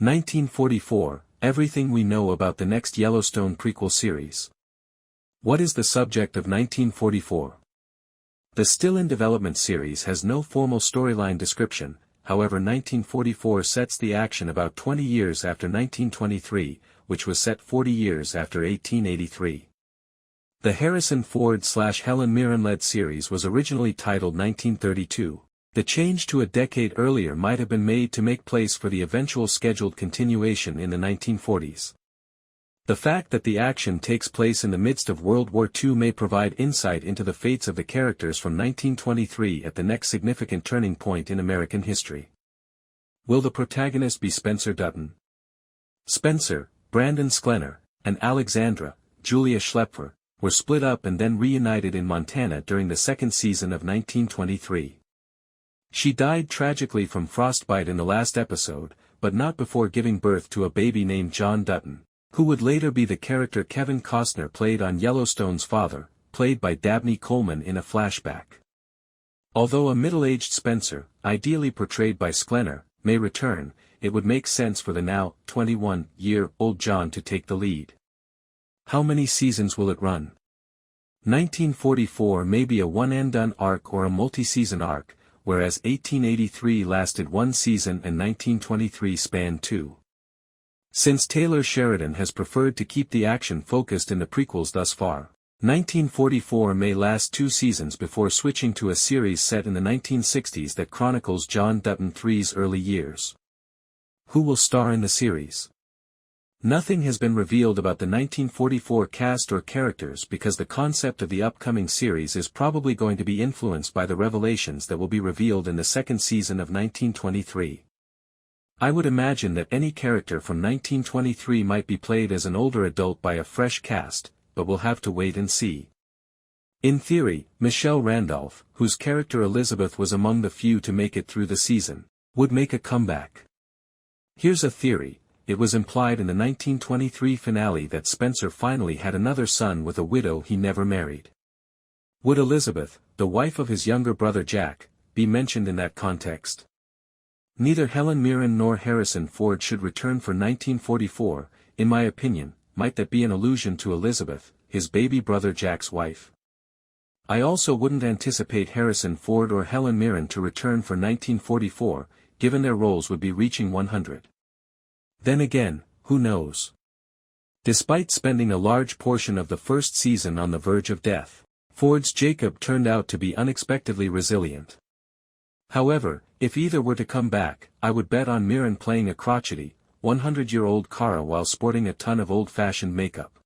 1944, everything we know about the next Yellowstone prequel series. What is the subject of 1944? The still-in-development series has no formal storyline description, however 1944 sets the action about 20 years after 1923, which was set 40 years after 1883. The Harrison Ford/Helen Mirren-led series was originally titled 1932. The change to a decade earlier might have been made to make place for the eventual scheduled continuation in the 1940s. The fact that the action takes place in the midst of World War II may provide insight into the fates of the characters from 1923 at the next significant turning point in American history. Will the protagonist be Spencer Dutton? Spencer, Brandon Sklenar, and Alexandra, Julia Schlaepfer, were split up and then reunited in Montana during the second season of 1923. She died tragically from frostbite in the last episode, but not before giving birth to a baby named John Dutton, who would later be the character Kevin Costner played on Yellowstone's father, played by Dabney Coleman in a flashback. Although a middle-aged Spencer, ideally portrayed by Sklenar, may return, it would make sense for the now 21-year-old John to take the lead. How many seasons will it run? 1944 may be a one-and-done arc or a multi-season arc, whereas 1883 lasted one season and 1923 spanned two. Since Taylor Sheridan has preferred to keep the action focused in the prequels thus far, 1944 may last two seasons before switching to a series set in the 1960s that chronicles John Dutton III's early years. Who will star in the series? Nothing has been revealed about the 1944 cast or characters because the concept of the upcoming series is probably going to be influenced by the revelations that will be revealed in the second season of 1923. I would imagine that any character from 1923 might be played as an older adult by a fresh cast, but we'll have to wait and see. In theory, Michelle Randolph, whose character Elizabeth was among the few to make it through the season, would make a comeback. Here's a theory. It was implied in the 1923 finale that Spencer finally had another son with a widow he never married. Would Elizabeth, the wife of his younger brother Jack, be mentioned in that context? Neither Helen Mirren nor Harrison Ford should return for 1944, in my opinion. Might that be an allusion to Elizabeth, his baby brother Jack's wife? I also wouldn't anticipate Harrison Ford or Helen Mirren to return for 1944, given their roles would be reaching 100. Then again, who knows? Despite spending a large portion of the first season on the verge of death, Ford's Jacob turned out to be unexpectedly resilient. However, if either were to come back, I would bet on Mirren playing a crotchety, 100-year-old Kara while sporting a ton of old-fashioned makeup.